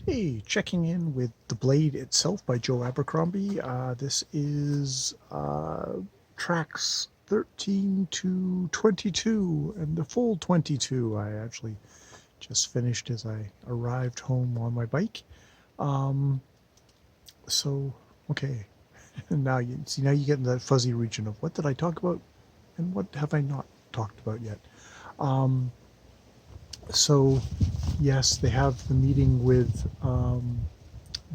Hey, checking in with The Blade itself by Joe Abercrombie. This is tracks 13 to 22, and the full 22 I actually just finished as I arrived home on my bike. Um, so, okay, and now you see, now you get in that fuzzy region of what did I talk about and what have I not talked about yet. Um, so, yes, they have the meeting with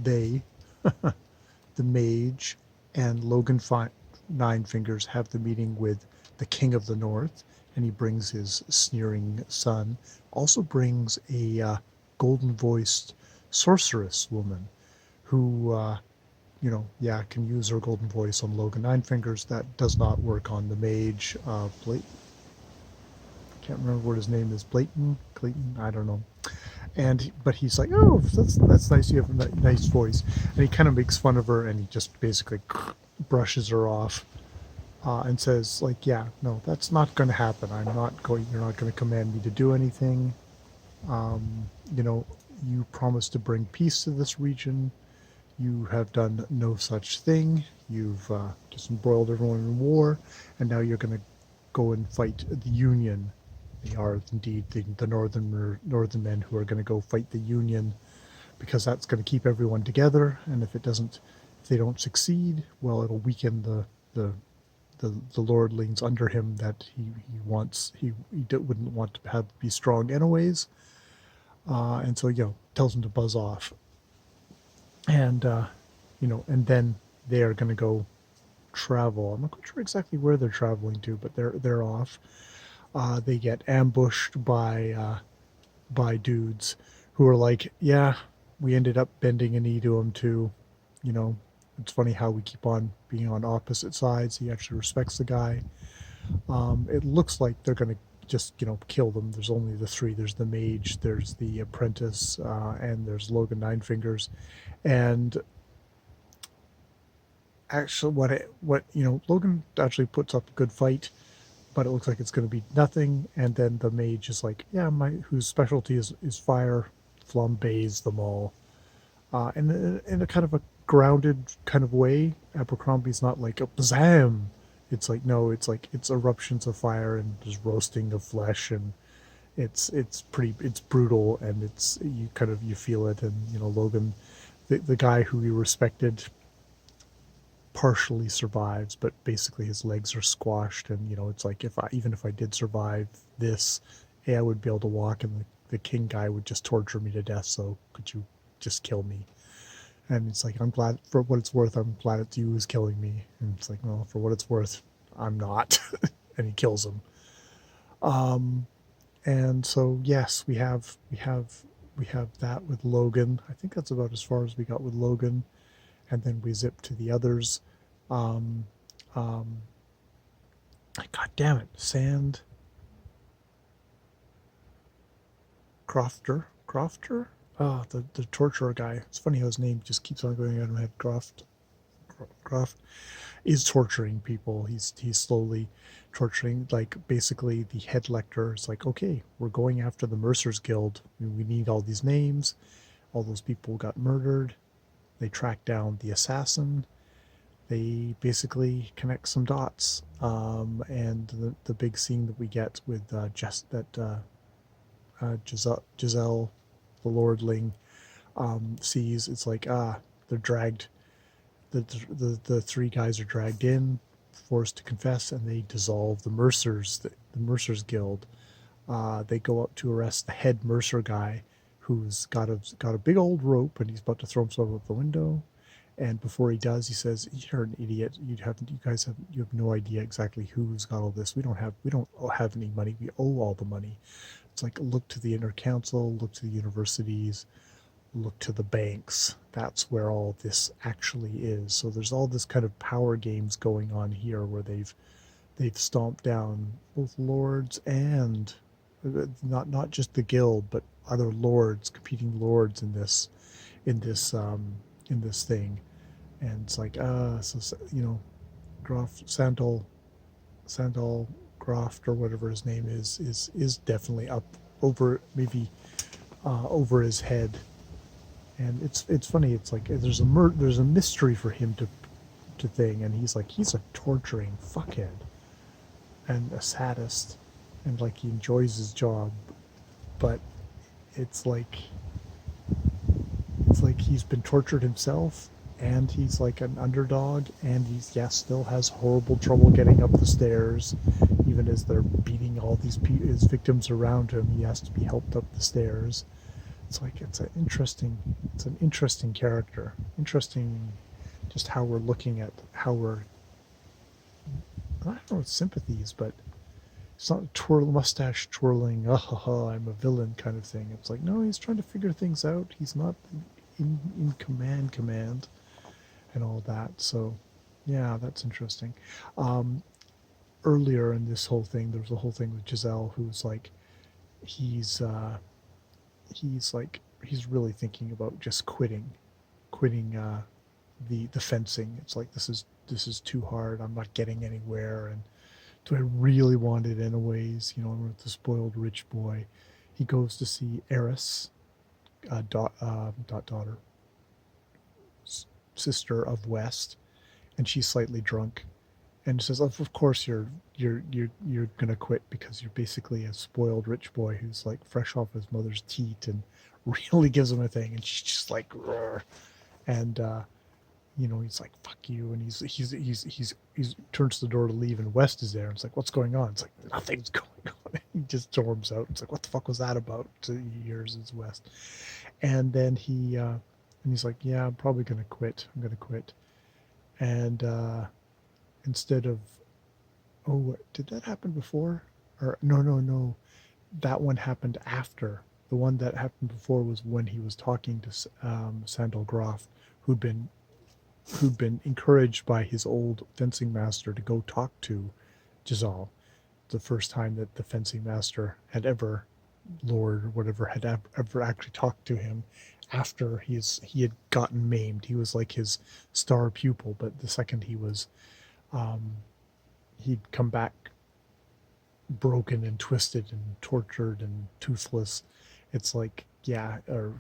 they. The mage and Nine Fingers have the meeting with the King of the North, and he brings his sneering son. Also brings a golden-voiced sorceress woman who, yeah, can use her golden voice on Logan Nine Fingers. That does not work on the mage. Can't remember what his name is. Clayton. I don't know. But he's like, oh, that's nice. You have a nice voice, and he kind of makes fun of her, and he just basically brushes her off and says, like, yeah, no, that's not going to happen. I'm not going. You're not going to command me to do anything. You know, you promised to bring peace to this region. You have done no such thing. You've just embroiled everyone in war, and now you're going to go and fight the Union. They are indeed the northern men who are going to go fight the Union because that's going to keep everyone together. And if they don't succeed, well, it'll weaken the the lordlings under him that he wouldn't want to have be strong anyways. And so tells him to buzz off, and and then they are going to go travel. I'm not quite sure exactly where they're traveling to, but they're off. They get ambushed by dudes who are like, yeah, we ended up bending a knee to him too. You know, it's funny how we keep on being on opposite sides. He actually respects the guy. It looks like they're going to just, kill them. There's only the three. There's the mage, there's the apprentice, and there's Logan Nine Fingers. And actually, Logan actually puts up a good fight, but it looks like it's going to be nothing. And then the mage is like, yeah, whose specialty is fire, flambés them all. And in a kind of a grounded kind of way. Abercrombie's not like a bazam. It's like, no, it's like it's eruptions of fire and just roasting of flesh, and it's brutal, and you feel it. And Logan, the guy who he respected, partially survives, but basically his legs are squashed, and it's like even if I did survive this, hey, I would be able to walk, and the king guy would just torture me to death. So could you just kill me? And it's like, I'm glad, for what it's worth, I'm glad it's you who's killing me. And it's like, well, for what it's worth, I'm not. And he kills him. And so yes, we have that with Logan. I think that's about as far as we got with Logan, and then we zip to the others. Um, um, God damn it, Sand Crofter. Oh, the torturer guy. It's funny how his name just keeps on going out of my head. Croft is torturing people. He's slowly torturing. Like, basically, the head lector is like, okay, we're going after the Mercers Guild. We need all these names. All those people got murdered. They track down the assassin. They basically connect some dots. And the big scene that we get with Giselle, the Lordling, sees, it's like, they're dragged. The three guys are dragged in, forced to confess, and they dissolve the Mercers Guild. They go up to arrest the head Mercer guy, who's got a big old rope, and he's about to throw himself out the window. And before he does, he says, "You're an idiot. You have no idea exactly who's got all this. We don't have any money. We owe all the money." It's like, look to the inner council, look to the universities, look to the banks. That's where all this actually is. So there's all this kind of power games going on here, where they've stomped down both lords and not just the guild, but other lords, competing lords in this in this thing. And it's like, Groff Sandal Groft, or whatever his name is definitely up over, maybe over his head. And it's funny. It's like there's a mystery for him to thing, and he's a torturing fuckhead and a sadist, and like he enjoys his job, but it's like it's like he's been tortured himself, and he's like an underdog, and he's still has horrible trouble getting up the stairs, even as they're beating all his victims around him. He has to be helped up the stairs. It's like it's an interesting character, interesting, just how we're looking at how we're I don't know sympathies, but it's not mustache twirling, I'm a villain kind of thing. It's like, no, he's trying to figure things out. He's not in command, and all that. So, yeah, that's interesting. Um, Earlier in this whole thing, there was a whole thing with Giselle, who's like, he's he's really thinking about just quitting the fencing. It's like this is too hard. I'm not getting anywhere, and do I really want it anyways? I'm the spoiled rich boy. He goes to see Eris, daughter, sister of West, and she's slightly drunk, and says, "Of course you're gonna quit because you're basically a spoiled rich boy who's like fresh off his mother's teat and really gives him a thing." And she's just like, "Rrr." And he's like, "Fuck you," and he's turns to the door to leave, and West is there, and it's like, "What's going on?" It's like, "Nothing's going on." He just storms out. It's like, "What the fuck was that about?" To years is West, and then he's like, "Yeah, I'm probably gonna quit. I'm gonna quit." And instead of, oh, did that happen before? Or no, no, no, that one happened after. The one that happened before was when he was talking to Sandal Groff, who'd been who'd been encouraged by his old fencing master to go talk to Giselle. The first time that the fencing master had ever, Lord or whatever, had ever actually talked to him after he had gotten maimed. He was like his star pupil, but the second um, he'd come back broken and twisted and tortured and toothless. It's like, yeah, or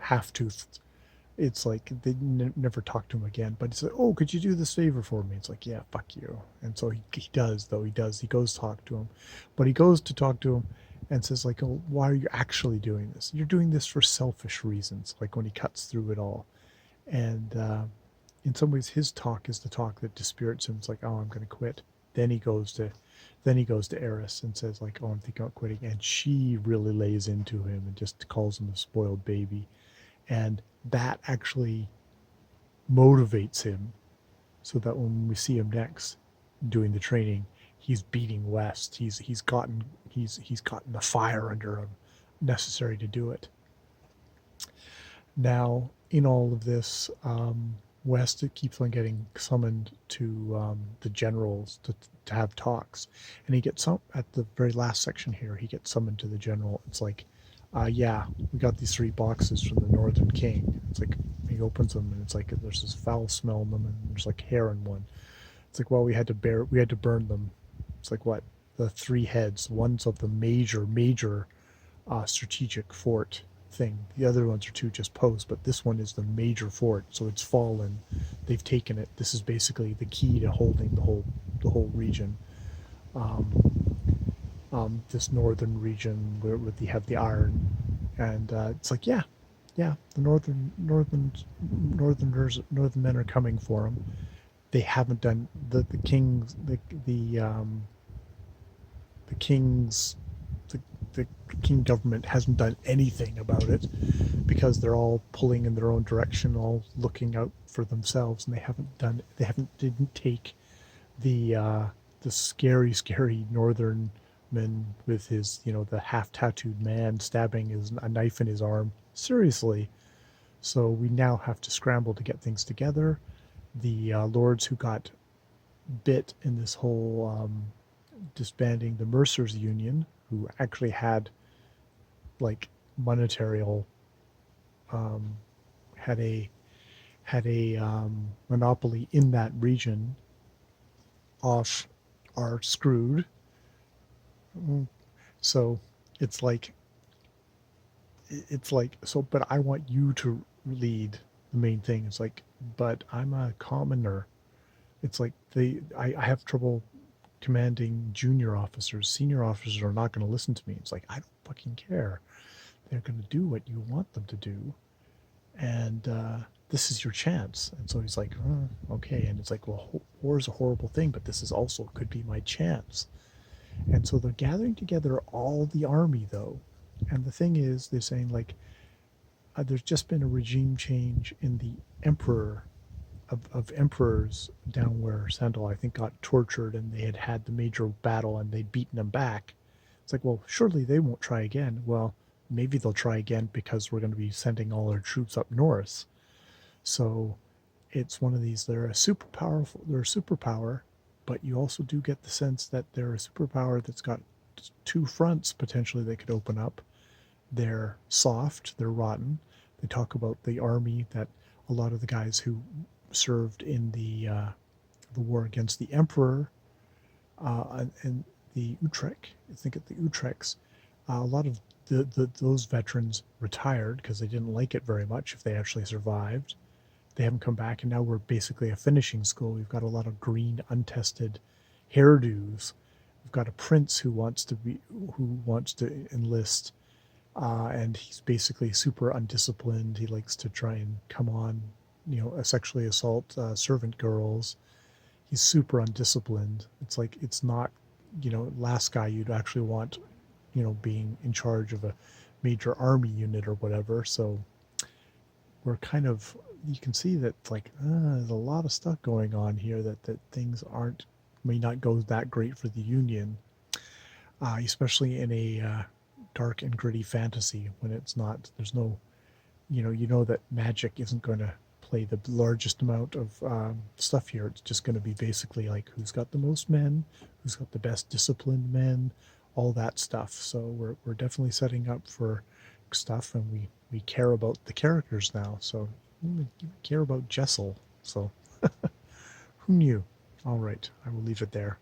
half toothed. It's like they never talk to him again. But it's like, "Oh, could you do this favor for me?" It's like, "Yeah, fuck you." And so he does, though. He does. He goes to talk to him. But he goes to talk to him and says, like, "Oh, why are you actually doing this? You're doing this for selfish reasons," like when he cuts through it all. And in some ways, his talk is the talk that dispirits him. It's like, "Oh, I'm going to quit." Then he goes to then he goes to Eris and says, like, "Oh, I'm thinking about quitting." And she really lays into him and just calls him a spoiled baby. And that actually motivates him, so that when we see him next doing the training, he's beating West. He's gotten the fire under him necessary to do it. Now, in all of this, West keeps on getting summoned to the generals to have talks, and he gets some at the very last section here. He gets summoned to the general. It's like, yeah, we got these 3 boxes from the Northern King. It's like he opens them, and it's like there's this foul smell in them, and there's like hair in one. It's like, well, we had to burn them. It's like, what, the 3 heads. One's of the major strategic fort thing. The other ones are 2 just posts, but this one is the major fort, so it's fallen. They've taken it. This is basically the key to holding the whole region. Um, this northern region where they have the iron, and it's like, yeah, yeah, the northern men are coming for them. They haven't done the kings the king's the, the king government hasn't done anything about it, because they're all pulling in their own direction, all looking out for themselves, and didn't take the scary northern man with his, the half tattooed man stabbing a knife in his arm seriously. So we now have to scramble to get things together. The lords who got bit in this whole disbanding the Mercers Union, who actually had like monetary um, had a monopoly in that region, off are screwed. So it's like it's like, so, but I want you to lead the main thing. It's like, but I'm a commoner. It's like I have trouble commanding junior officers. Senior officers are not going to listen to me. It's like, I don't fucking care. They're going to do what you want them to do. And this is your chance. And so he's like, okay. And it's like, well, war is a horrible thing, but this is also could be my chance. And so they're gathering together all the army, though. And the thing is, they're saying, like, there's just been a regime change in the emperor of emperors down where Sandal, I think, got tortured and they had the major battle and they'd beaten him back. It's like, well, surely they won't try again. Well, maybe they'll try again because we're going to be sending all our troops up north. So it's one of these, they're a superpower, but you also do get the sense that they're a superpower that's got two fronts potentially they could open up. They're soft, they're rotten. They talk about the army, that a lot of the guys who served in the war against the emperor and the Utrecht, I think at the Utrechts, a lot of those veterans retired because they didn't like it very much if they actually survived. They haven't come back, and now we're basically a finishing school. We've got a lot of green, untested hairdos. We've got a prince who wants to enlist, and he's basically super undisciplined. He likes to try and come on, sexually assault servant girls. He's super undisciplined. It's like, it's not, last guy you'd actually want, being in charge of a major army unit or whatever. So we're kind of, you can see that, like, there's a lot of stuff going on here that things may not go that great for the Union, especially in a dark and gritty fantasy when it's not, there's no, that magic isn't going to play the largest amount of stuff here. It's just going to be basically like, who's got the most men, who's got the best disciplined men, all that stuff. So we're definitely setting up for stuff, and we care about the characters now. So we care about Jessel. So who knew? All right, I will leave it there.